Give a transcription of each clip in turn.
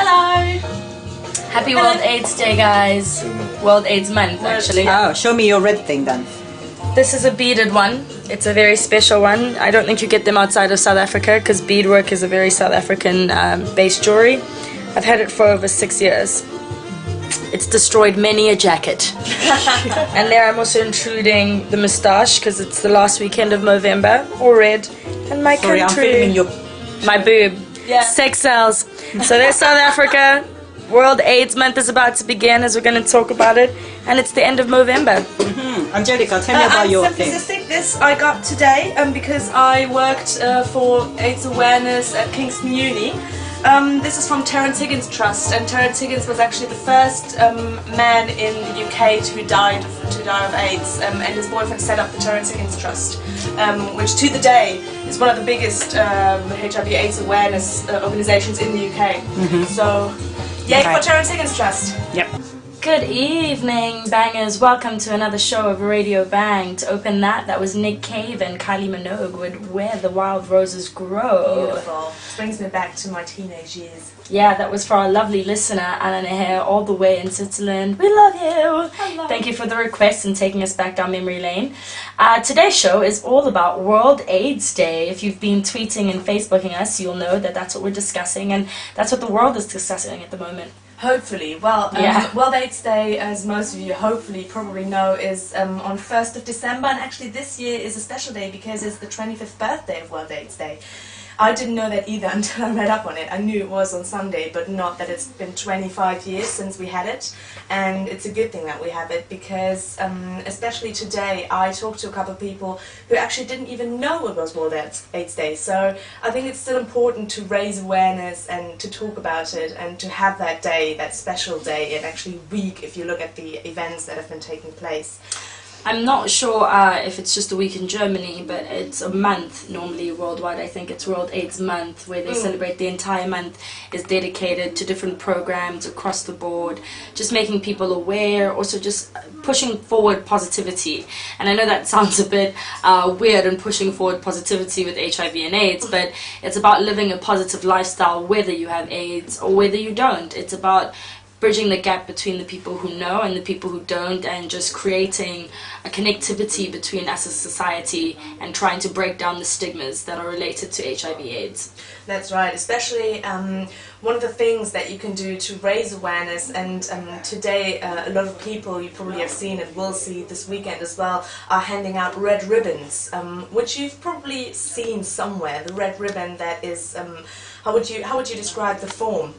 Hello. Happy World AIDS Day, guys. World AIDS Month, actually. Oh, show me your red thing then. This is a beaded one. It's a very special one. I don't think you get them outside of South Africa because beadwork is a very South African based jewelry. I've had it for over 6 years. It's destroyed many a jacket. And there I'm also intruding the moustache because it's the last weekend of November, all red. And my Sorry, I'm country. filming your... My boob. Yeah. Sex sells. So there's South Africa. World AIDS Month is about to begin as we're going to talk about it. And it's the end of November. Angelica, tell me about your thing. This I got today because I worked for AIDS awareness at Kingston Uni. This is from Terence Higgins Trust, and Terence Higgins was actually the first man in the UK to die of AIDS, and his boyfriend set up the Terence Higgins Trust, which to the day is one of the biggest HIV/AIDS awareness organisations in the UK. So, yay for Terence Higgins Trust! Yep. Good evening, bangers. Welcome to another show of Radio Bang. To open that was Nick Cave and Kylie Minogue with Where the Wild Roses Grow. Beautiful. Brings me back to my teenage years. Yeah, that was for our lovely listener, Anna Neher, all the way in Switzerland. We love you. Thank you for the request and taking us back down memory lane. Today's show is all about World AIDS Day. If you've been tweeting and Facebooking us, you'll know that that's what we're discussing, and that's what the world is discussing at the moment. Hopefully. Well, Yeah. World AIDS Day, as most of you hopefully probably know, is on 1st of December, and actually this year is a special day because it's the 25th birthday of World AIDS Day. I didn't know that either until I read up on it. I knew it was on Sunday, but not that it's been 25 years since we had it. And it's a good thing that we have it because, especially today, I talked to a couple of people who actually didn't even know it was World AIDS Day. So I think it's still important to raise awareness and to talk about it and to have that day, that special day, and actually week if you look at the events that have been taking place. I'm not sure if it's just a week in Germany, but it's a month normally worldwide. I think it's World AIDS Month, where they celebrate the entire month is dedicated to different programs across the board, just making people aware, also just pushing forward positivity. And I know that sounds a bit weird and pushing forward positivity with HIV and AIDS, but it's about living a positive lifestyle whether you have AIDS or whether you don't. It's about bridging the gap between the people who know and the people who don't, and just creating a connectivity between us as a society and trying to break down the stigmas that are related to HIV/AIDS. That's right, especially one of the things that you can do to raise awareness, and today a lot of people, you probably have seen and will see this weekend as well, are handing out red ribbons, which you've probably seen somewhere. The red ribbon that is, how would you describe the form?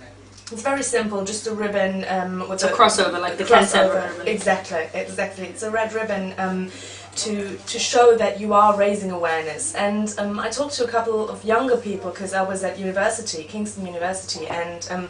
It's very simple, just a ribbon with a crossover, like the cancer ribbon. Exactly. It's a red ribbon to show that you are raising awareness. And I talked to a couple of younger people because I was at university, Kingston University, and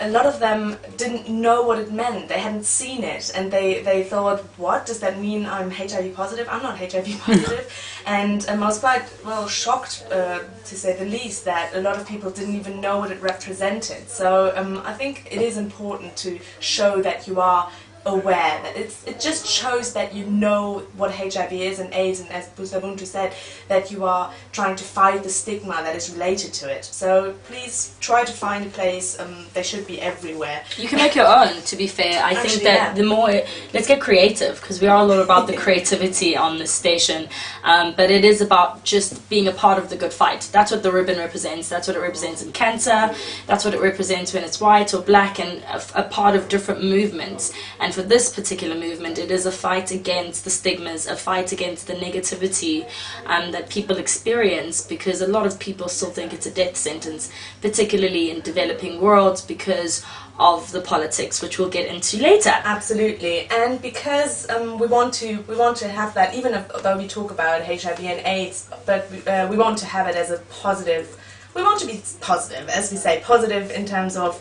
a lot of them didn't know what it meant. They hadn't seen it, and they thought, what does that mean? I'm HIV positive? I'm not HIV positive. And I was quite shocked, to say the least, that a lot of people didn't even know what it represented. So I think it is important to show that you are aware, that it just shows that you know what HIV is and AIDS, and as Busabuntu said, that you are trying to fight the stigma that is related to it. So please try to find a place. They should be everywhere. You can make your own, to be fair. I think that the more, let's get creative, because we are a lot about the creativity on this station, but it is about just being a part of the good fight. That's what the ribbon represents. That's what it represents in cancer. That's what it represents when it's white or black, and a part of different movements. And for this particular movement, it is a fight against the stigmas, a fight against the negativity that people experience, because a lot of people still think it's a death sentence, particularly in developing worlds, because of the politics, which we'll get into later. Absolutely, and because we want to have that, even though we talk about HIV and AIDS, but we want to have it as a positive. We want to be positive, as we say, positive in terms of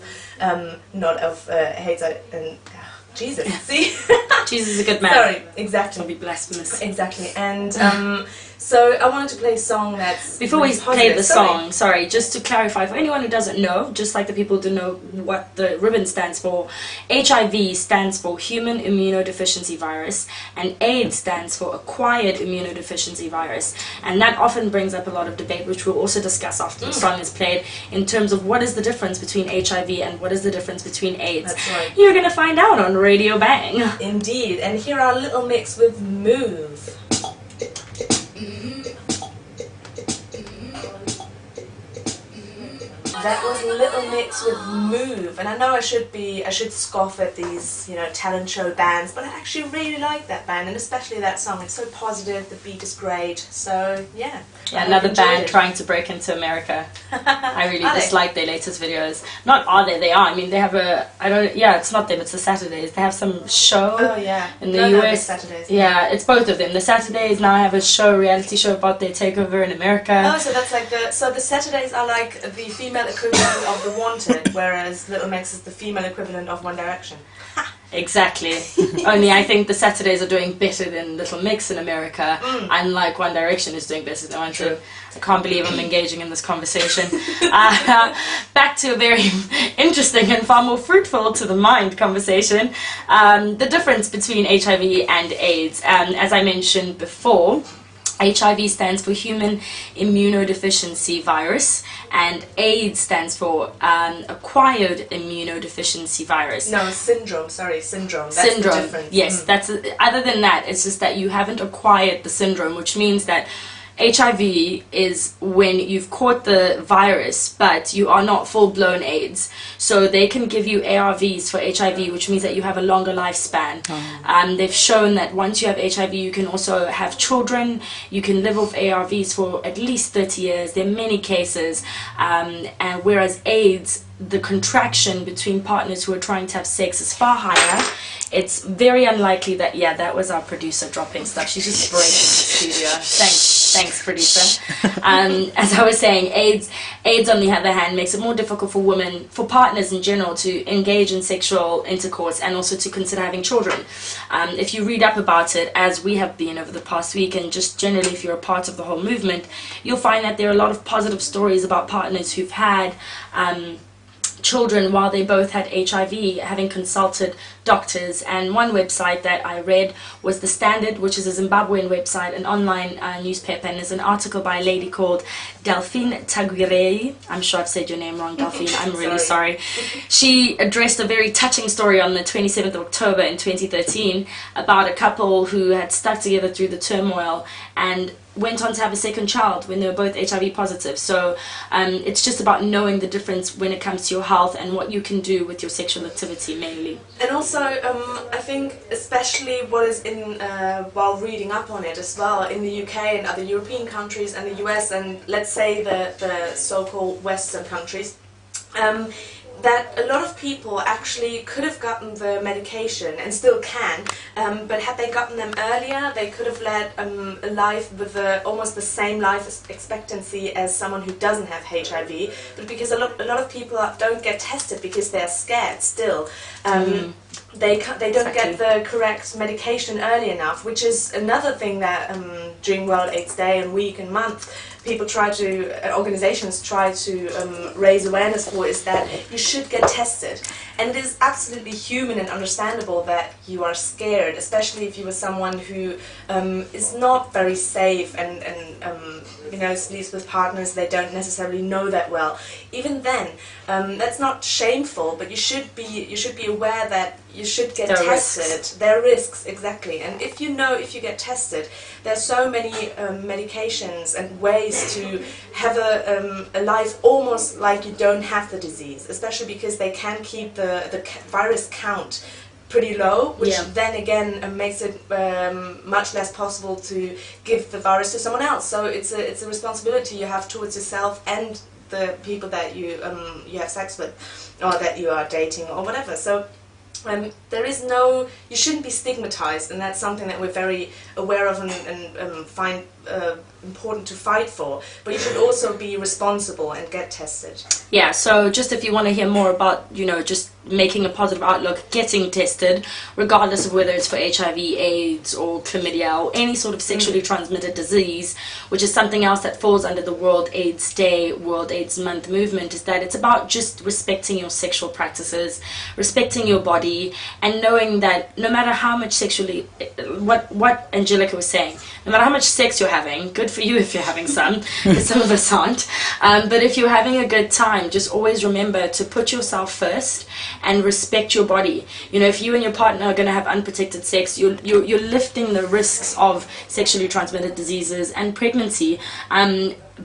not of AIDS and Jesus, see? Jesus is a good man. Sorry, exactly. Don't be blasphemous. Exactly, and so I wanted to play a song that's... Before we positive. play the song, sorry, just to clarify for anyone who doesn't know, just like the people who don't know what the ribbon stands for, HIV stands for Human Immunodeficiency Virus, and AIDS stands for Acquired Immunodeficiency Virus. And that often brings up a lot of debate, which we'll also discuss after the song is played, in terms of what is the difference between HIV and what is the difference between AIDS. That's right. You're going to find out on Radio Bang. Indeed, and here are a little mix with Move. That was a little mix with Move, and I know I should scoff at these, talent show bands, but I actually really like that band, and especially that song. It's so positive, the beat is great, so yeah. Yeah, another band trying to break into America. I really dislike their latest videos. Not are they? They are. I mean, they have it's not them. It's the Saturdays. They have some show. Oh yeah. In the US. Saturdays. Yeah, it's both of them. The Saturdays now have a reality show about their takeover in America. Oh, so that's like the Saturdays are like the female equivalent of The Wanted, whereas Little Mix is the female equivalent of One Direction. Exactly. Only I think the Saturdays are doing better than Little Mix in America, unlike One Direction is doing better than One Direction. I can't believe I'm engaging in this conversation. Back to a very interesting and far more fruitful to the mind conversation. The difference between HIV and AIDS. As I mentioned before, HIV stands for Human Immunodeficiency Virus, and AIDS stands for Acquired Immunodeficiency Virus. No, syndrome. Sorry, syndrome. That's Syndrome. the difference. Yes, other than that, it's just that you haven't acquired the syndrome, which means that HIV is when you've caught the virus, but you are not full-blown AIDS. So they can give you ARVs for HIV, which means that you have a longer lifespan. They've shown that once you have HIV, you can also have children. You can live off ARVs for at least 30 years. There are many cases. And whereas AIDS, the contraction between partners who are trying to have sex is far higher. It's very unlikely that, that was our producer dropping stuff. She's just breaking the studio. Thanks, producer. As I was saying, AIDS on the other hand makes it more difficult for women, for partners in general, to engage in sexual intercourse and also to consider having children. If you read up about it, as we have been over the past week, and just generally if you're a part of the whole movement, you'll find that there are a lot of positive stories about partners who've had children while they both had HIV, having consulted doctors. And one website that I read was The Standard, which is a Zimbabwean website, an online newspaper, and there's an article by a lady called Delphine Taguirei. I'm sure I've said your name wrong, Delphine. I'm really sorry. She addressed a very touching story on the 27th of October in 2013 about a couple who had stuck together through the turmoil and went on to have a second child when they were both HIV positive. So it's just about knowing the difference when it comes to your health and what you can do with your sexual activity mainly. And also, I think especially what is in, while reading up on it as well, in the UK and other European countries and the US and let's say the so-called Western countries, that a lot of people actually could have gotten the medication and still can, but had they gotten them earlier, they could have led a life with almost the same life expectancy as someone who doesn't have HIV. But because a lot of people don't get tested because they're scared still. They don't get the correct medication early enough, which is another thing that during World AIDS Day and week and month people organizations try to raise awareness for, is that you should get tested. And it is absolutely human and understandable that you are scared, especially if you are someone who is not very safe and sleeps with partners they don't necessarily know that well. Even then, that's not shameful, but you should be aware that you should get tested. There are risks, exactly. And if you get tested, there's so many medications and ways to have a life almost like you don't have the disease, especially because they can keep the virus count pretty low, which then again makes it much less possible to give the virus to someone else. So it's a responsibility you have towards yourself and the people that you have sex with, or that you are dating, or whatever. So you shouldn't be stigmatized, and that's something that we're very aware of and find important to fight for. But you should also be responsible and get tested. Yeah, so just if you want to hear more about, just making a positive outlook, getting tested, regardless of whether it's for HIV, AIDS, or chlamydia, or any sort of sexually transmitted disease, which is something else that falls under the World AIDS Day, World AIDS Month movement, is that it's about just respecting your sexual practices, respecting your body, and knowing that no matter how much sexually, what Angelica was saying, no matter how much sex you're having, good for you if you're having some, because some of us aren't, but if you're having a good time, just always remember to put yourself first and respect your body. You know, if you and your partner are going to have unprotected sex, you're lifting the risks of sexually transmitted diseases and pregnancy.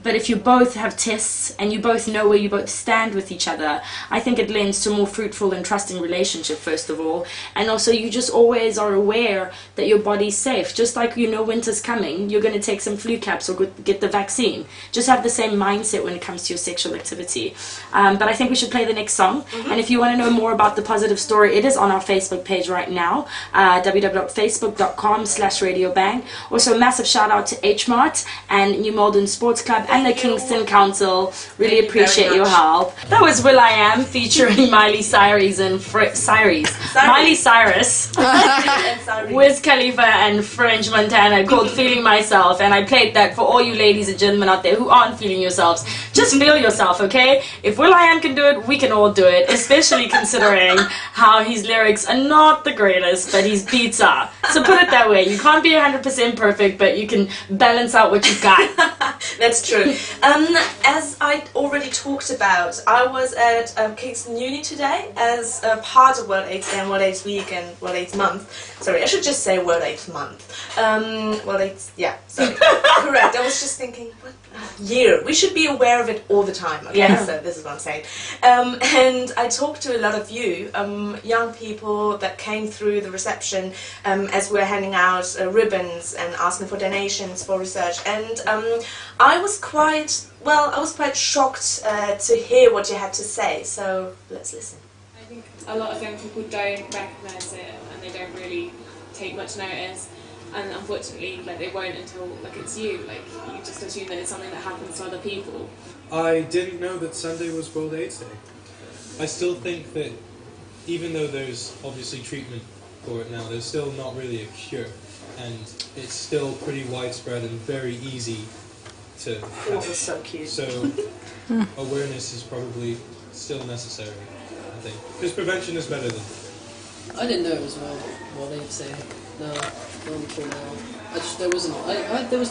But if you both have tests and you both know where you both stand with each other, I think it lends to a more fruitful and trusting relationship, first of all. And also, you just always are aware that your body's safe. Just like you know winter's coming, you're going to take some flu caps or get the vaccine. Just have the same mindset when it comes to your sexual activity. But I think we should play the next song. And if you want to know more about the positive story, it is on our Facebook page right now, www.facebook.com/RadioBang. Also, a massive shout out to H-Mart and New Malden Sports Club and the Kingston Council. Really appreciate your help. That was Will I Am featuring Miley Cyrus and Miley Cyrus, Wiz Khalifa and French Montana, called Feeling Myself. And I played that for all you ladies and gentlemen out there who aren't feeling yourselves. Just feel yourself, okay? If Will I Am can do it, we can all do it, especially considering how his lyrics are not the greatest, but his beats are. So put it that way. You can't be 100% perfect, but you can balance out what you've got. That's true. As I already talked about, I was at Kingston Uni today as a part of World AIDS Day and World AIDS Week and World AIDS Month. Sorry, I should just say World AIDS Month. World AIDS, yeah, sorry. Correct. I was just thinking, what year? We should be aware of it all the time, okay? Yeah. So this is what I'm saying. And I talked to a lot of you, young people that came through the reception as we're handing out ribbons and asking for donations for research. And I was quite shocked to hear what you had to say. So let's listen. I think a lot of young people don't recognise it and they don't really take much notice. And unfortunately, they won't until it's you. You just assume that it's something that happens to other people. I didn't know that Sunday was World AIDS Day. I still think that even though there's obviously treatment for it now, there's still not really a cure, and it's still pretty widespread and very easy to have. It was so cute. So awareness is probably still necessary, I think, because prevention is better than. I didn't know it was World AIDS Day. No, not until now. There was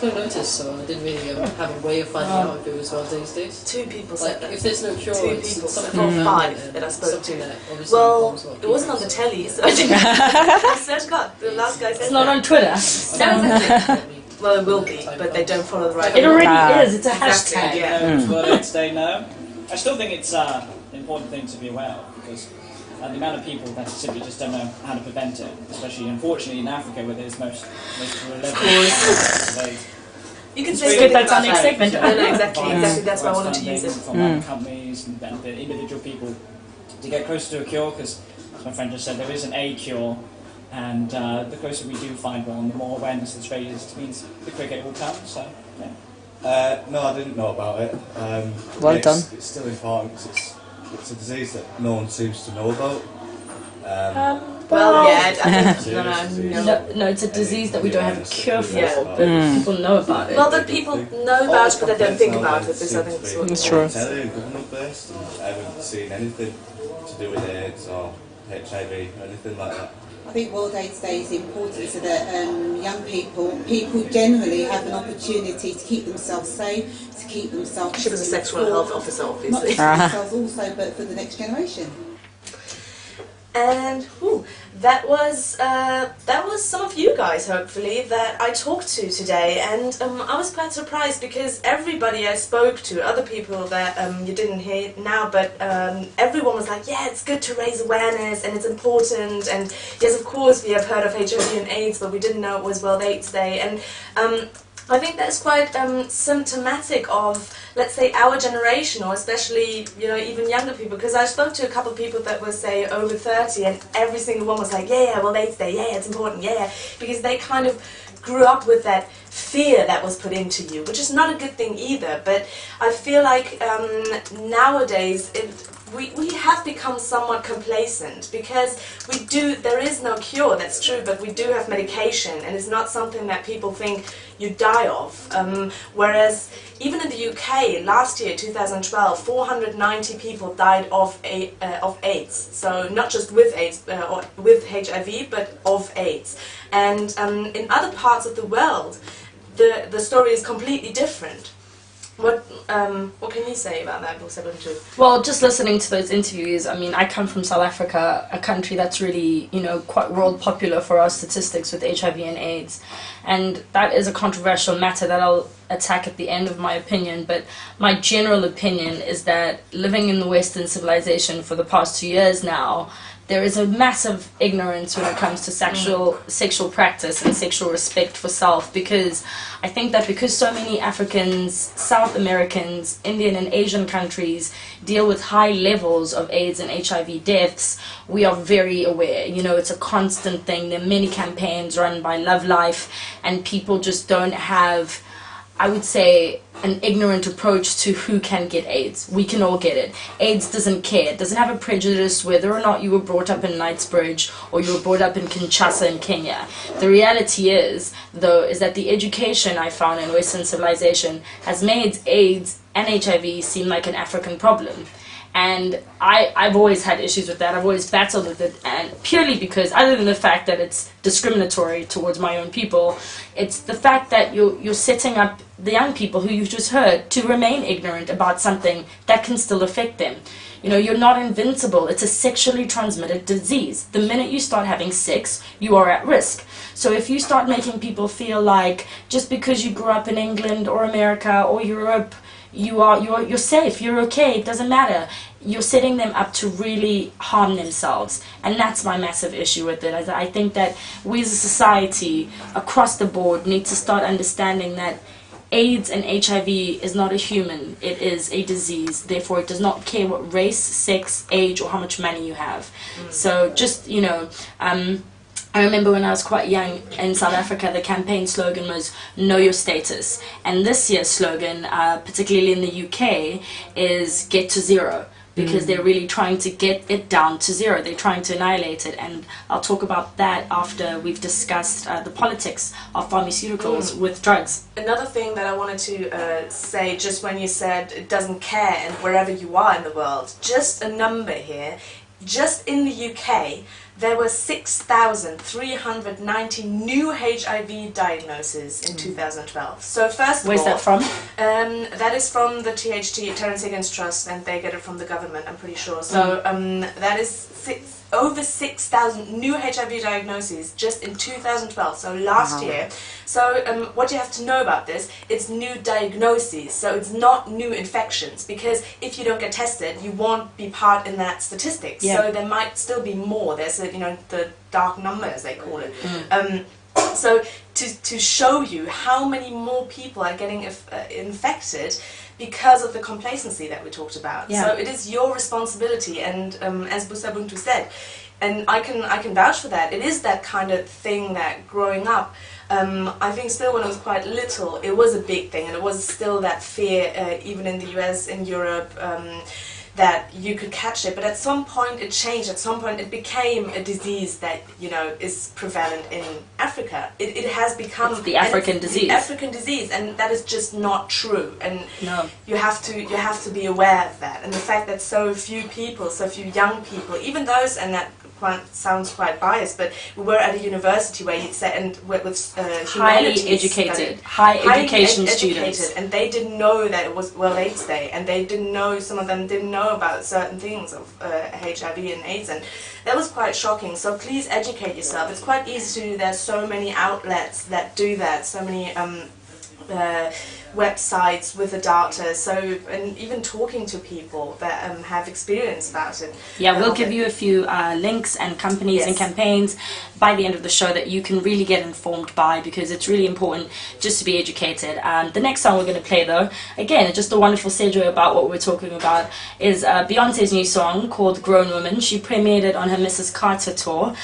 no notice, so I didn't really have a way of finding out if it was World AIDS Day. 2 people said that. If there's no cure, Two it's people. something Not around 5 it, that I spoke something to. that obviously Well, involves a lot of it wasn't on the people. telly, so I think I swear to God, the last guy said It's not that. on Twitter. Exactly. Well, it will be, but they don't follow the right. It already is. It's a Exactly, hashtag. yeah. World AIDS Day, no. I still think it's an important thing to be aware of, because the amount of people that simply just don't know how to prevent it, especially unfortunately in Africa where there's most of You can It's say good something that's our about next that. segment. No, exactly. That's why I wanted to use it. From companies and the individual people to get closer to a cure, because as my friend just said, there isn't a cure, and the closer we do find one, the more awareness that's raised means the quicker it will come. So yeah. No, I didn't know about it. Well done. It's still important because it's a disease that no one seems to know about. Well, yeah, I think, No, it's a disease that we don't have a cure for, Yeah. but people know about it. well, that people know about it, but they don't think about it. This, I think, is what It's true. Government based, and I haven't seen anything to do with AIDS or HIV or anything like that. I think World AIDS Day is important so that young people generally have an opportunity to keep themselves safe, to keep themselves. She was a sexual health officer, Not obviously. just for themselves also, but for the next generation. And that was some of you guys, hopefully, that I talked to today, and I was quite surprised because everybody I spoke to, other people that you didn't hear now, but everyone was like, yeah, it's good to raise awareness and it's important, and yes, of course we have heard of HIV and AIDS, but we didn't know it was World AIDS Day, and I think that's quite symptomatic of, let's say, our generation, or especially, even younger people, because I spoke to a couple of people that were, say, over 30, and every single one was like, yeah, well, AIDS Day, yeah, it's important, yeah, because they kind of grew up with that fear that was put into you, which is not a good thing either, but I feel like nowadays, we have become somewhat complacent because there is no cure, that's true, but we do have medication, and it's not something that people think you die of. Whereas even in the UK, last year, 2012, 490 people died of AIDS. So not just with AIDS, or with HIV, but of AIDS. And in other parts of the world, the story is completely different. What can you say about that, Busabuntu? Well, just listening to those interviews, I mean, I come from South Africa, a country that's really, quite world popular for our statistics with HIV and AIDS. And that is a controversial matter that I'll attack at the end of my opinion. But my general opinion is that living in the Western civilization for the past 2 years now, there is a massive ignorance when it comes to sexual practice and sexual respect for self, because I think that because so many Africans, South Americans, Indian and Asian countries deal with high levels of AIDS and HIV deaths, we are very aware. It's a constant thing. There are many campaigns run by Love Life, and people just don't have, I would say, an ignorant approach to who can get AIDS. We can all get it. AIDS doesn't care. It doesn't have a prejudice whether or not you were brought up in Knightsbridge or you were brought up in Kinshasa in Kenya. The reality is, though, is that the education I found in Western civilization has made AIDS and HIV seem like an African problem. And I've always had issues with that. I've always battled with it, and purely because, other than the fact that it's discriminatory towards my own people, it's the fact that you're setting up the young people who you've just heard to remain ignorant about something that can still affect them. You're not invincible. It's a sexually transmitted disease. The minute you start having sex, you are at risk. So if you start making people feel like just because you grew up in England or America or Europe, you're safe, you're okay, it doesn't matter, you're setting them up to really harm themselves. And that's my massive issue with it. I think that we as a society across the board need to start understanding that AIDS and HIV is not a human, it is a disease. Therefore it does not care what race, sex, age or how much money you have. So just, I remember when I was quite young in South Africa, the campaign slogan was "Know Your Status." And this year's slogan, particularly in the UK, is "Get to Zero." Because they're really trying to get it down to zero. They're trying to annihilate it. And I'll talk about that after we've discussed the politics of pharmaceuticals with drugs. Another thing that I wanted to say, just when you said it doesn't care and wherever you are in the world, just a number here. Just in the UK, there were 6,390 new HIV diagnoses in 2012. So first of all... Where's that from? That is from the THT, Terence Higgins Trust, and they get it from the government, I'm pretty sure. So that is over 6,000 new HIV diagnoses just in 2012, so last year. So what you have to know about this, it's new diagnoses, so it's not new infections, because if you don't get tested, you won't be part in that statistics. So there might still be more. There's the dark number, as they call it. So to show you how many more people are getting infected because of the complacency that we talked about. So it is your responsibility, and as Busabuntu said, and I can vouch for that, it is that kind of thing that growing up, I think still when I was quite little, it was a big thing, and it was still that fear, even in the US, in Europe, that you could catch it. But at some point it changed. At some point it became a disease that is prevalent in Africa. It has become it's the African disease. The African disease, and that is just not true. And you have to be aware of that. And the fact that so few people, so few young people, even those, and that sounds quite biased, but we were at a university where you'd say, and with highly educated, high education students, and they didn't know that it was World AIDS Day, and they didn't know, some of them didn't know about certain things of HIV and AIDS, and that was quite shocking. So please educate yourself. It's quite easy to do. There's so many outlets that do that, so many websites with the data, so, and even talking to people that have experience about it. Yeah, we'll give you a few links and companies and campaigns by the end of the show that you can really get informed by, because it's really important just to be educated. The next song we're going to play, though, again, just a wonderful segue about what we're talking about, is Beyonce's new song called Grown Woman. She premiered it on her Mrs. Carter tour,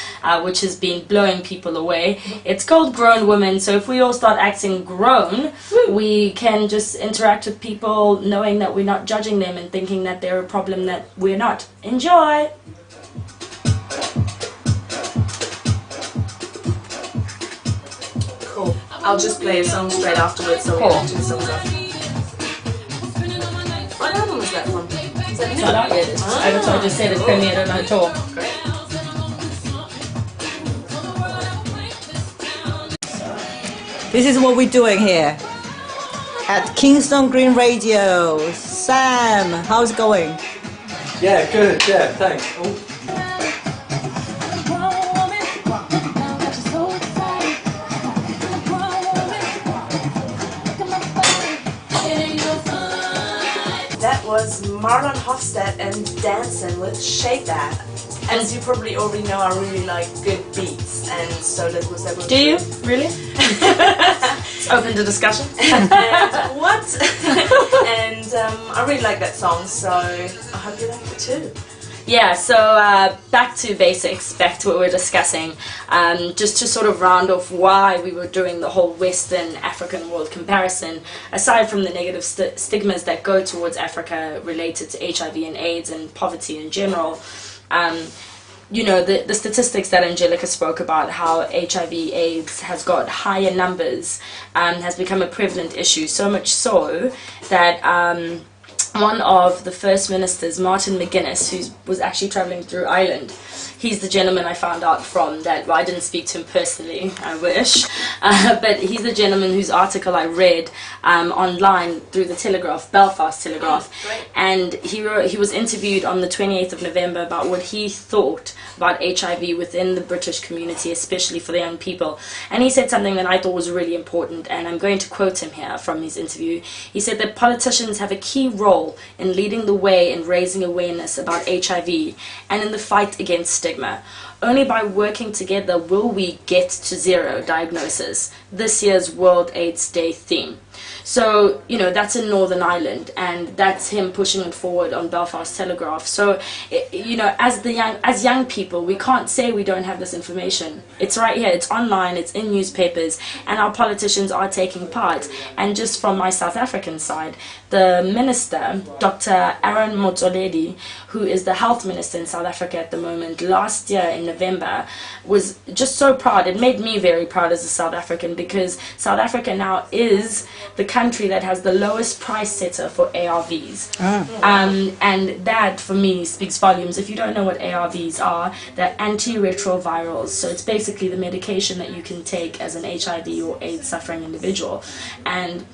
which has been blowing people away. It's called Grown Woman, so if we all start acting grown, we can just interact with people knowing that we're not judging them and thinking that they're a problem that we're not. Enjoy! Cool. I'll just play a song straight afterwards so we Cool. can do songs off. What album was that from? Is that It's not out yet. I just said it's premiered on our tour. Great. This is what we're doing here at Kingston Green Radio. Sam, how's it going? Yeah, good. Yeah, thanks. That was Marlon Hofstad and Dancing with Shake That. As you probably already know, I really like good beats, and so that was Do you? Really? It's open to discussion. What? And I really like that song, so I hope you like it too. Yeah, so back to basics, back to what we were discussing, just to sort of round off why we were doing the whole Western African world comparison, aside from the negative stigmas that go towards Africa related to HIV and AIDS and poverty in general. You know, the statistics that Angelica spoke about, how HIV AIDS has got higher numbers, has become a prevalent issue, so much so that one of the first ministers, Martin McGuinness, who was actually travelling through Ireland, he's the gentleman I found out from that. Well, I didn't speak to him personally, I wish, but he's the gentleman whose article I read online through the Telegraph, Belfast Telegraph, and he was interviewed on the 28th of November about what he thought about HIV within the British community, especially for the young people. And he said something that I thought was really important, and I'm going to quote him here from his interview. He said that politicians have a key role in leading the way in raising awareness about HIV and in the fight against stigma. Only by working together will we get to zero diagnosis, this year's World AIDS Day theme. So, you know, that's in Northern Ireland, and that's him pushing it forward on Belfast Telegraph. So, you know, as young people, we can't say we don't have this information. It's right here, it's online, it's in newspapers, and our politicians are taking part. And just from my South African side, the minister, Dr. Aaron Motsoaledi, who is the health minister in South Africa at the moment, last year in November, was just so proud. It made me very proud as a South African, because South Africa now is the country that has the lowest price setter for ARVs. And that, for me, speaks volumes. If you don't know what ARVs are, they're antiretrovirals. So it's basically the medication that you can take as an HIV or AIDS suffering individual. And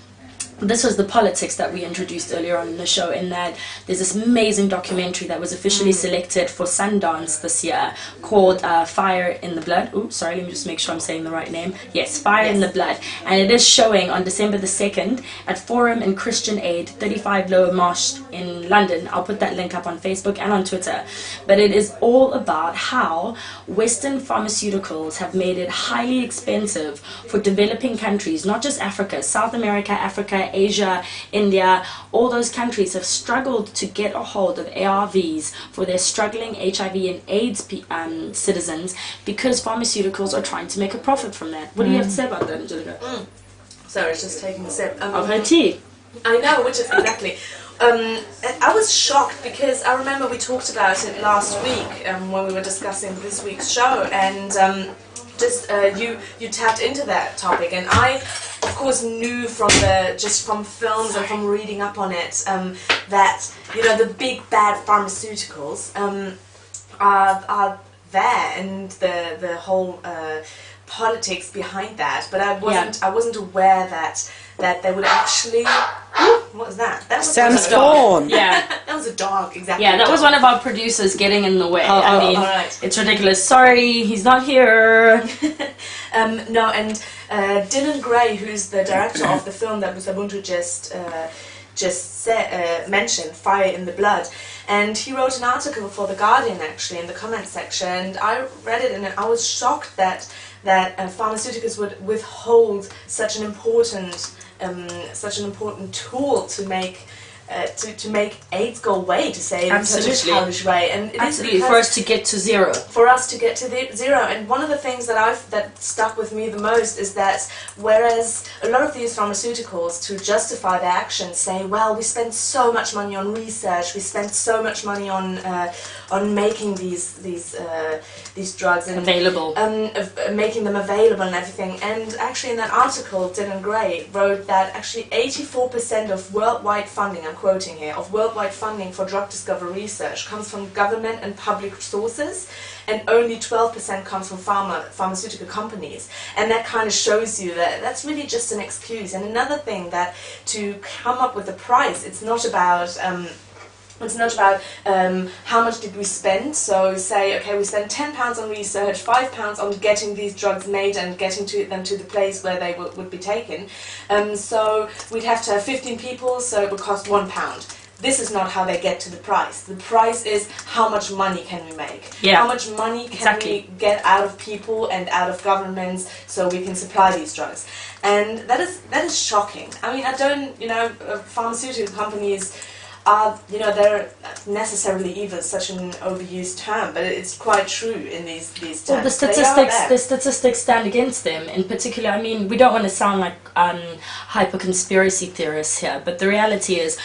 this was the politics that we introduced earlier on in the show, in that there's this amazing documentary that was officially selected for Sundance this year called Fire in the Blood. Oops, sorry, let me just make sure I'm saying the right name. Yes, Fire in the Blood. And it is showing on December the 2nd at Forum and Christian Aid, 35 Lower Marsh in London. I'll put that link up on Facebook and on Twitter. But it is all about how Western pharmaceuticals have made it highly expensive for developing countries, not just Africa, South America, Africa, Asia, India. All those countries have struggled to get a hold of ARVs for their struggling HIV and AIDS citizens, because pharmaceuticals are trying to make a profit from that. What do you have to say about that, Angelica? Sorry, I was just taking a sip. Of her tea. I know, which is exactly. I was shocked because I remember we talked about it last week when we were discussing this week's show, and you tapped into that topic, and I, of course, knew from films and from reading up on it that, you know, the big bad pharmaceuticals are there, and the whole politics behind that. But I wasn't aware that they would actually. Ooh, what was that? That was Sam's phone. Yeah. That was a dog, exactly. Yeah, that was one of our producers getting in the way. I mean, alright. It's ridiculous. Sorry, he's not here. No, and Dylan Gray, who's the director of the film that Ubuntu just mentioned, Fire in the Blood, and he wrote an article for The Guardian, actually, in the comments section, and I read it, and I was shocked that pharmaceuticals would withhold such an important tool to make to make AIDS go away, to say it in such a Absolutely. childish way. And it is Absolutely, because for us to get to zero. for us to get to the zero. And one of the things that stuck with me the most is that whereas a lot of these pharmaceuticals, to justify their actions, say, well, we spend so much money on research, we spend so much money on making these drugs and Available. making them available and everything. And actually, in that article, Dylan Gray wrote that actually 84% of worldwide funding, I'm quoting here, of worldwide funding for drug discovery research comes from government and public sources, and only 12% comes from pharmaceutical companies. And that kind of shows you that that's really just an excuse. And another thing, that to come up with a price, it's not about how much did we spend. So say, okay, we spent £10 on research, £5 on getting these drugs made and getting them to the place where they would be taken. So we'd have to have 15 people, so it would cost £1. This is not how they get to the price. The price is how much money can we make? Yeah. How much money can we get out of people and out of governments so we can supply these drugs? And that is shocking. I mean, I don't, pharmaceutical companies are, they're necessarily even such an overused term, but it's quite true in these terms. Well, the statistics stand against them. In particular, I mean, we don't want to sound like hyper conspiracy theorists here, but the reality is,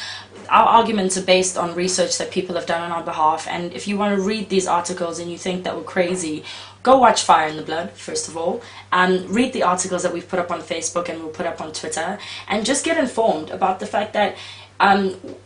our arguments are based on research that people have done on our behalf. And if you want to read these articles and you think that we're crazy, go watch Fire in the Blood, first of all. Read the articles that we've put up on Facebook and we'll put up on Twitter, and just get informed about the fact that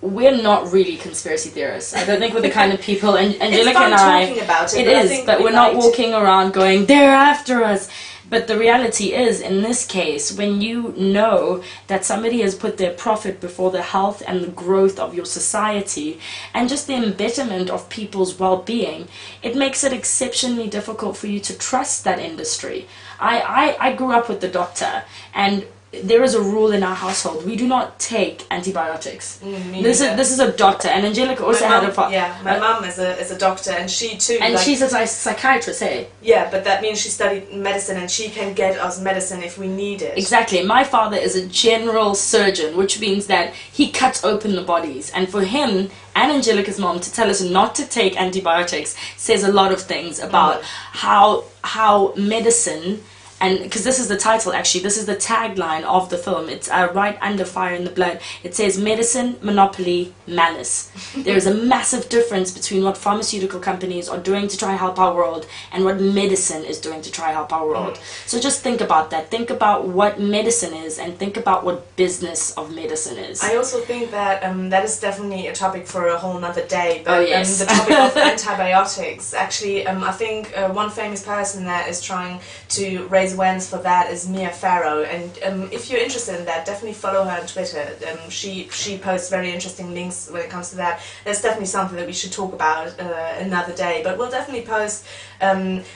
we're not really conspiracy theorists. I don't think we're the kind of people, and Angelica and I, talking about it, it is, but we're not walking around going, they're after us. But the reality is, in this case, when you know that somebody has put their profit before the health and the growth of your society and just the embetterment of people's well-being, it makes it exceptionally difficult for you to trust that industry. I grew up with the doctor, and there is a rule in our household: we do not take antibiotics. This is a doctor, and Angelica also had a my mum is a doctor, and she too. And she's a psychiatrist, eh? Yeah, but that means she studied medicine, and she can get us medicine if we need it. Exactly. My father is a general surgeon, which means that he cuts open the bodies, and for him and Angelica's mom to tell us not to take antibiotics says a lot of things about how medicine. And because this is the title, actually, this is the tagline of the film. It's right under Fire in the Blood. It says medicine, monopoly, malice. There is a massive difference between what pharmaceutical companies are doing to try and help our world and what medicine is doing to try and help our world. So just think about that. Think about what medicine is, and think about what business of medicine is. I also think that that is definitely a topic for a whole nother day. But, oh yes. The topic of antibiotics. Actually, I think one famous person that is trying to raise awareness for that is Mia Farrow, and if you're interested in that, definitely follow her on Twitter. She posts very interesting links when it comes to that. That's definitely something that we should talk about another day, but we'll definitely post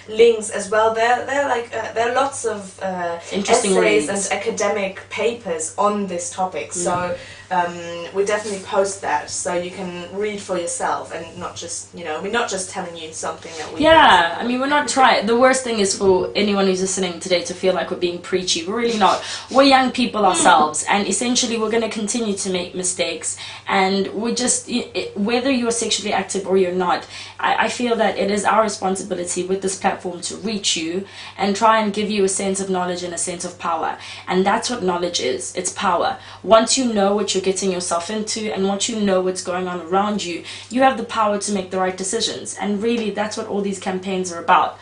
links as well. There are lots of interesting essays reads and academic papers on this topic, so we definitely post that so you can read for yourself, and not just, we're not just telling you something that we I mean, we're not trying. The worst thing is for anyone who's listening today to feel like we're being preachy. We're really not. We're young people ourselves, and essentially we're going to continue to make mistakes, and we're just, whether you're sexually active or you're not, I feel that it is our responsibility with this platform to reach you and try and give you a sense of knowledge and a sense of power. And that's what knowledge is. It's power. Once you know what you're getting yourself into, and once you know what's going on around you, you have the power to make the right decisions. And really, that's what all these campaigns are about.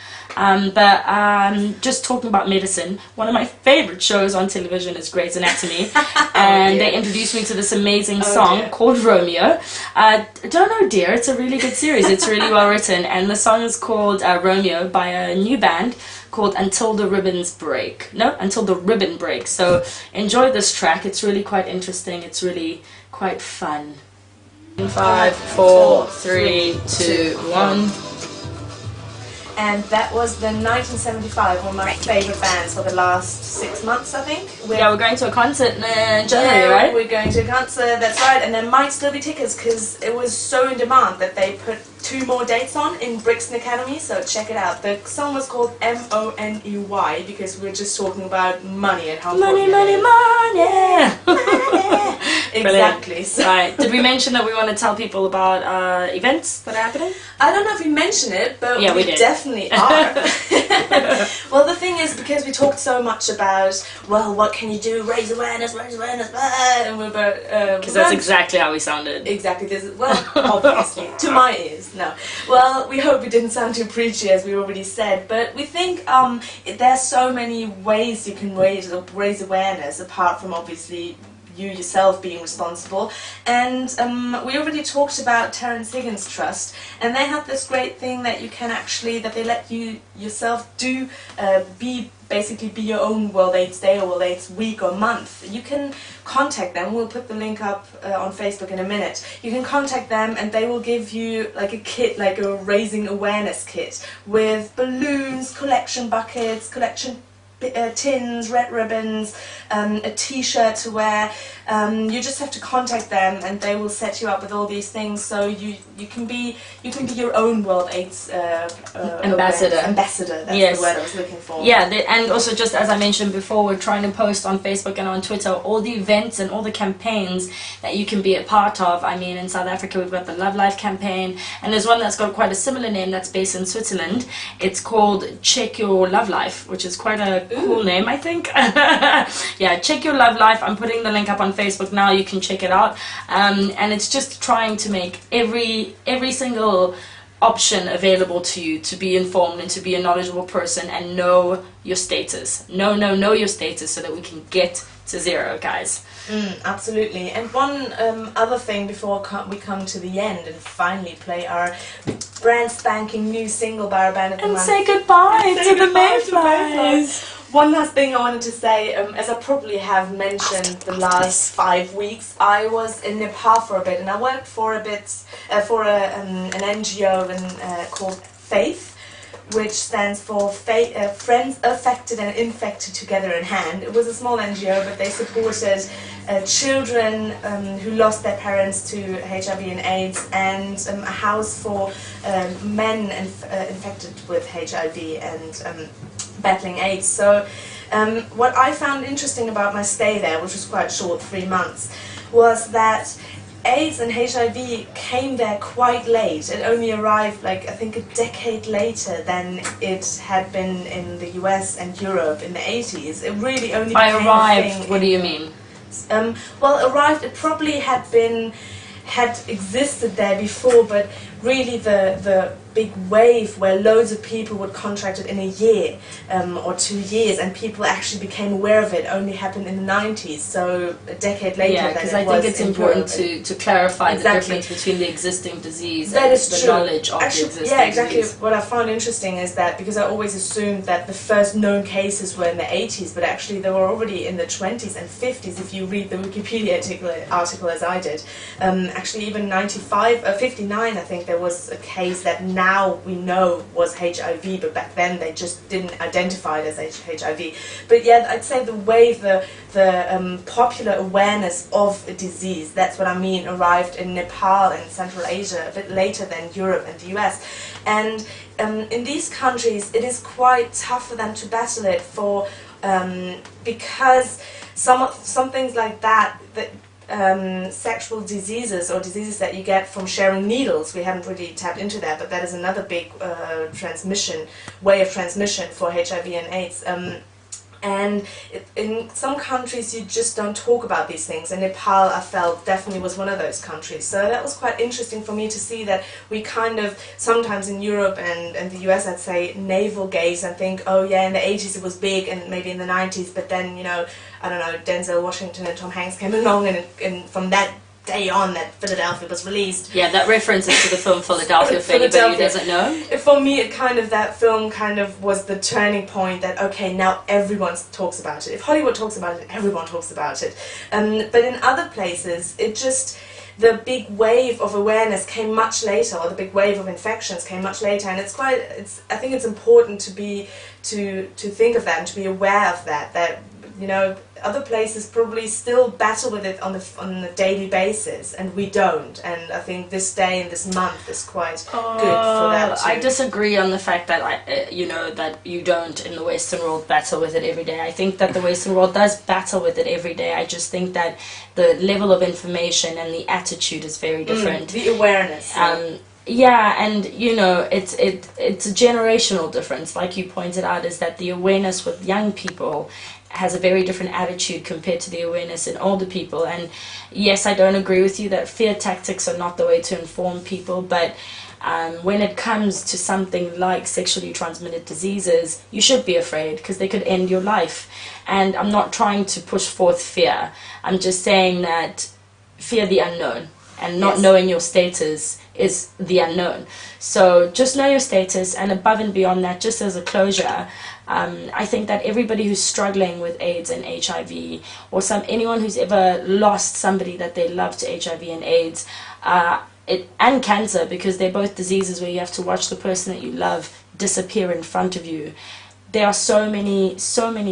Just talking about medicine, one of my favorite shows on television is Grey's Anatomy, and they introduced me to this amazing song called Romeo. Don't know, dear, it's a really good series. It's really well written, and the song is called Romeo by a new band called Until the Ribbon Breaks. So enjoy this track. It's really quite interesting. It's really quite fun. 5, 4, 3, 2, 1. And that was the 1975, one of my favourite bands for the last 6 months, I think. We're going to a concert in January, right? We're going to a concert, that's right, and there might still be tickets because it was so in demand that they put 2 more dates on in Brixton Academy, so check it out. The song was called M-O-N-E-Y because we're just talking about money and how money. Exactly. So Right. Did we mention that we want to tell people about events that are happening? I don't know if we mention it, but Yeah, we we did. definitely are. Well, the thing is, because we talked so much about, well, what can you do? Raise awareness, and we're about... Because that's exactly how we sounded. Exactly. This is, well, obviously, to my ears, no. Well, we hope we didn't sound too preachy, as we already said, but we think there's so many ways you can raise awareness, apart from obviously you yourself being responsible. And we already talked about Terence Higgins Trust, and they have this great thing that you can actually, that they let you yourself do, basically be your own World AIDS Day or World AIDS Week or month. You can contact them. We'll put the link up on Facebook in a minute. You can contact them and they will give you like a kit, like a raising awareness kit with balloons, collection buckets, collection tins, red ribbons, a t-shirt to wear. You just have to contact them and they will set you up with all these things, so you can be your own World AIDS Ambassador. Ambassador, that's Yes. the word I was looking for. Yeah, and also just as I mentioned before, we're trying to post on Facebook and on Twitter all the events and all the campaigns that you can be a part of. I mean, in South Africa we've got the Love Life campaign, and there's one that's got quite a similar name that's based in Switzerland. It's called Check Your Love Life, which is quite a cool name, I think. Yeah, Check Your Love Life. I'm putting the link up on Facebook now, you can check it out. And it's just trying to make every single option available to you to be informed and to be a knowledgeable person and know your status. Know your status so that we can get to zero, guys. Absolutely. And one other thing before we come to the end and finally play our brand spanking new single by our band of the And month. say goodbye Say to the goodbye to Mayflies. One last thing I wanted to say, as I probably have mentioned the last 5 weeks, I was in Nepal for a bit, and I worked for a bit for an NGO called FAITH, which stands for Friends Affected and Infected Together in Hand. It was a small NGO, but they supported children who lost their parents to HIV and AIDS, and a house for men infected with HIV and battling AIDS. So what I found interesting about my stay there, which was quite short, 3 months, was that AIDS and HIV came there quite late. It only arrived, like, I think a decade later than it had been in the US and Europe in the 80s. It really only By became a arrived, thing what do you mean? Well, arrived, it probably had existed there before, but really the big wave where loads of people would contract it in a year or 2 years, and people actually became aware of it, only happened in the 90s, so a decade later. Yeah, because I think it's important to clarify the difference between the existing disease and the knowledge of the existing yeah, exactly. disease. What I found interesting is that, because I always assumed that the first known cases were in the 80s, but actually they were already in the 20s and 50s if you read the Wikipedia article as I did. Actually even 59 I think there was a case that now we know was HIV, but back then they just didn't identify it as HIV. But yeah, I'd say the wave, the popular awareness of a disease, that's what I mean, arrived in Nepal and Central Asia a bit later than Europe and the US. And in these countries it is quite tough for them to battle it because some things like that sexual diseases or diseases that you get from sharing needles, we haven't really tapped into that, but that is another big way of transmission for HIV and AIDS. And in some countries you just don't talk about these things, and Nepal, I felt, definitely was one of those countries. So that was quite interesting for me to see that we kind of, sometimes in Europe and the US, I'd say, navel gaze and think, oh yeah, in the 80s it was big, and maybe in the 90s, but then, you know, I don't know, Denzel Washington and Tom Hanks came along, and from that day on that Philadelphia was released. Yeah, that reference is to the film Philadelphia for anybody who doesn't know. For me, that film kind of was the turning point that, okay, now everyone talks about it. If Hollywood talks about it, everyone talks about it. But in other places, the big wave of awareness came much later, or the big wave of infections came much later, and I think it's important to think of that and to be aware of that You know, other places probably still battle with it on a daily basis, and we don't. And I think this day and this month is quite good for that too. I disagree on the fact that that you don't in the Western world battle with it every day. I think that the Western world does battle with it every day. I just think that the level of information and the attitude is very different. The awareness. Yeah, and it's a generational difference. Like you pointed out, is that the awareness with young people has a very different attitude compared to the awareness in older people. And yes, I don't agree with you that fear tactics are not the way to inform people, but when it comes to something like sexually transmitted diseases, you should be afraid because they could end your life. And I'm not trying to push forth fear. I'm just saying that fear the unknown, and not knowing your status is the unknown. So just know your status, and above and beyond that, just as a closure, I think that everybody who's struggling with AIDS and HIV, or anyone who's ever lost somebody that they love to HIV and AIDS, and cancer, because they're both diseases where you have to watch the person that you love disappear in front of you. There are so many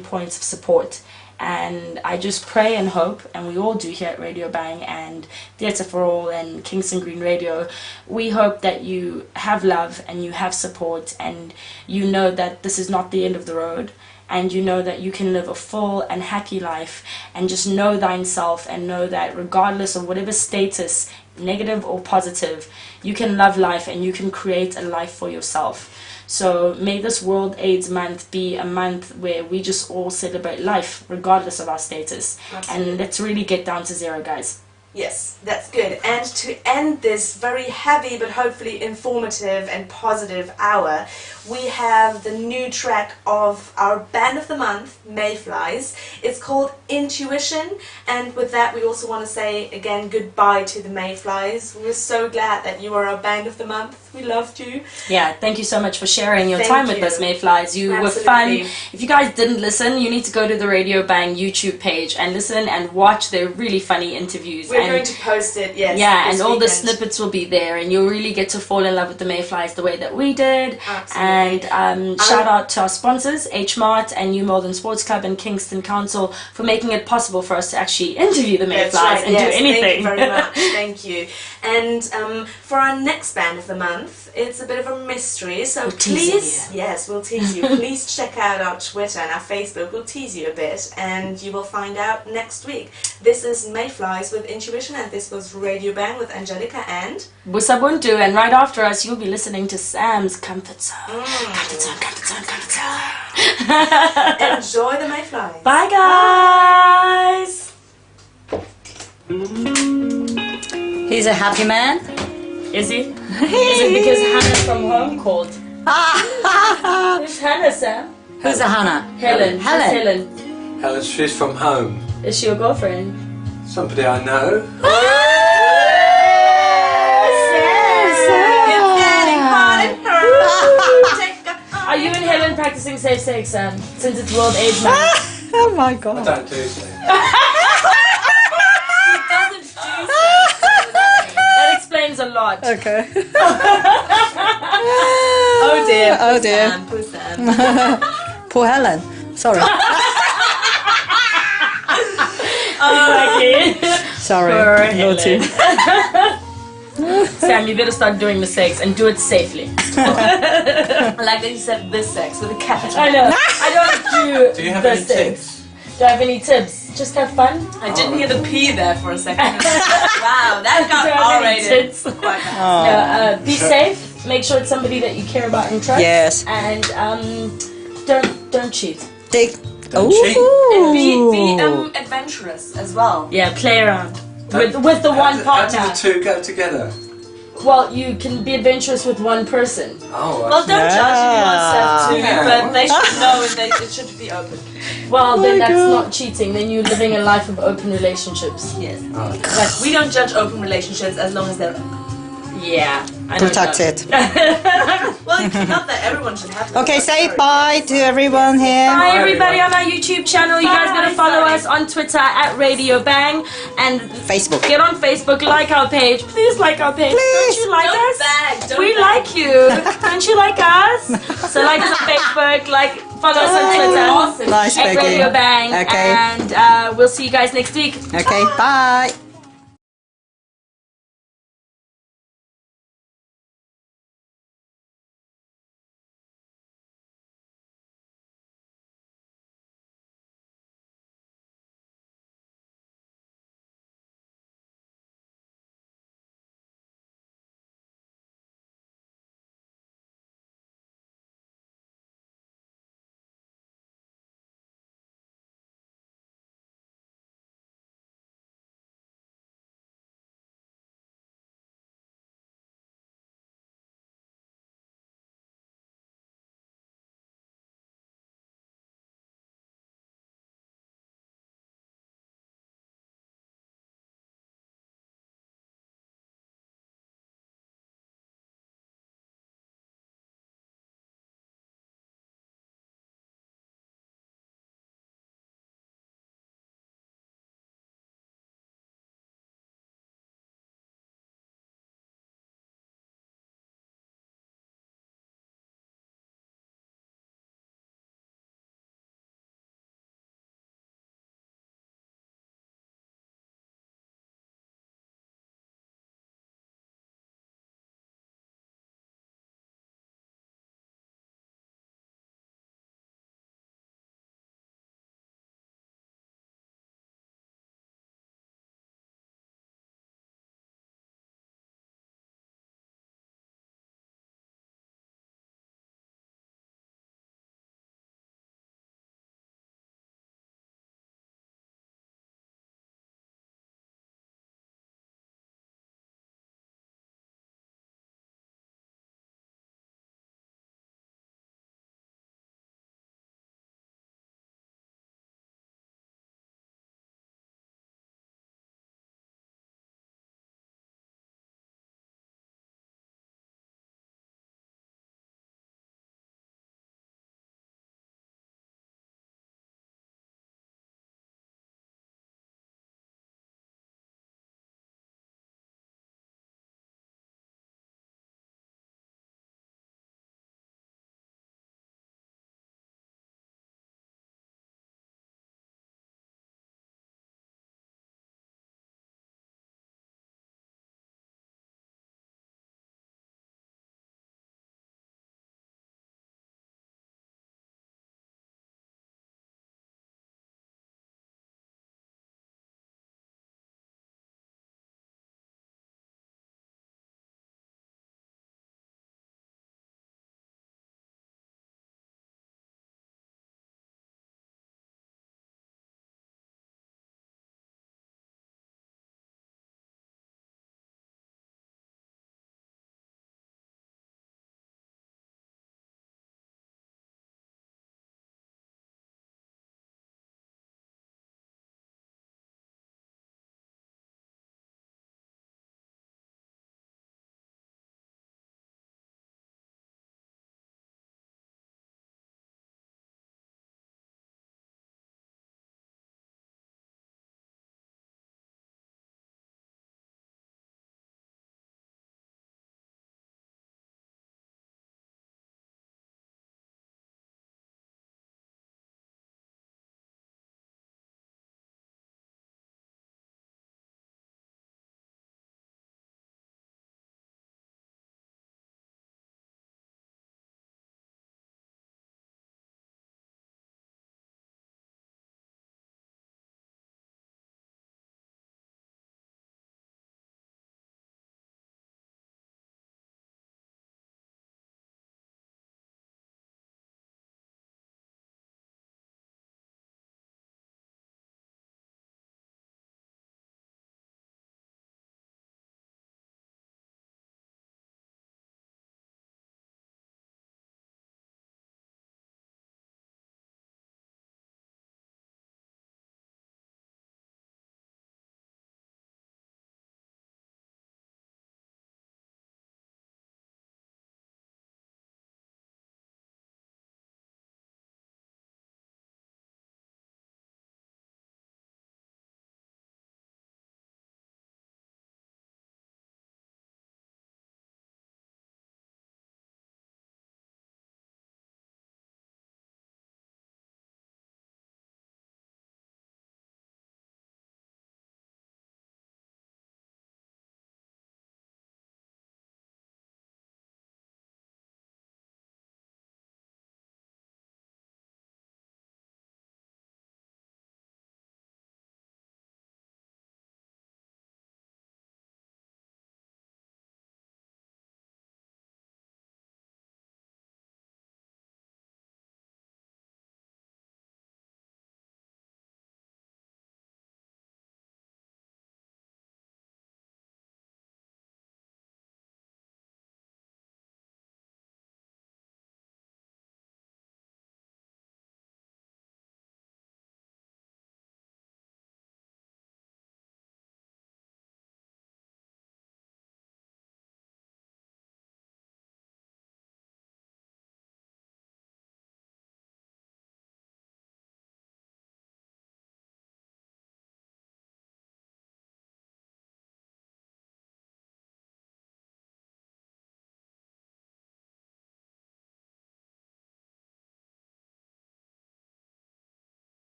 points of support. And I just pray and hope, and we all do here at Radio Bang and Theatre for All and Kingston Green Radio, we hope that you have love and you have support, and you know that this is not the end of the road, and you know that you can live a full and happy life, and just know thyself, and know that regardless of whatever status, negative or positive, you can love life and you can create a life for yourself. So may this World AIDS Month be a month where we just all celebrate life, regardless of our status. Absolutely. And let's really get down to zero, guys. Yes, that's good. And to end this very heavy but hopefully informative and positive hour, we have the new track of our band of the month, Mayflies. It's called Intuition, and with that we also want to say again goodbye to the Mayflies. We're so glad that you are our band of the month. We loved you. Yeah, thank you so much for sharing your time with us, Mayflies. You were fun. If you guys didn't listen, you need to go to the Radio Bang YouTube page and listen and watch their really funny interviews. We're going to post it, yes. Yeah, and all the snippets will be there, and you'll really get to fall in love with the Mayflies the way that we did. Absolutely. And shout out to our sponsors, H Mart and New Malden Sports Club and Kingston Council, for making it possible for us to actually interview the Mayflies and do anything. Thank you very much. Thank you. And for our next band of the month, it's a bit of a mystery, so we'll please, yes, we'll tease you. Please check out our Twitter and our Facebook. We'll tease you a bit, and you will find out next week. This is Mayflies with Intuition, and this was Radio Bang with Angelica and Busabuntu, and right after us you'll be listening to Sam's Comfort Zone. Comfort Zone, Comfort Zone, Comfort Zone. Enjoy the Mayflies. Bye, guys. He's a happy man. Is he? Is it because Hannah from home called? Who's Hannah, Sam? Who's a Hannah? Helen. Helen. Helen. Helen, she's from home. Is she your girlfriend? Somebody I know. Are you and Helen practicing safe sex, Sam? Since it's World AIDS Month. Oh my god. I don't do so. That explains a lot. Okay. Oh dear. Oh dear. Sam, poor Sam. Poor Helen. Sorry. Exactly. Sorry. Naughty. Sam, you better start doing the sex and do it safely. I like that you said this sex with a capital. I know. I don't Do you have the any sex. tips? Do I have any tips? Just have fun. I didn't hear the P there for a second. Wow, that got Do I have any R-rated. tips? Quite bad. No, be safe. Make sure it's somebody that you care about and trust. Yes. And don't cheat. Take. Don't cheat. And be adventurous as well. Yeah, play around with the one How do partner. the two go together? Well, you can be adventurous with one person. Oh, Well, don't judge anyone's stuff too, Yeah. but they should know and it should be open. Well, then my that's God. not cheating. Then you're living a life of open relationships. Yes. Oh. But we don't judge open relationships as long as they're open. Yeah. I know protected. Well, not that everyone should have. Okay, say bye to everyone here. Hi everybody on our YouTube channel. You guys gotta follow us on Twitter at Radio Bang and Facebook. get on Facebook, like our page. Please like our page. Don't you like Don't us? bag, don't We bag. like you. Don't you like us? So like us on Facebook, follow us on Twitter Awesome. Nice, at Becky. Radio Bang. Okay. And we'll see you guys next week. Okay, bye.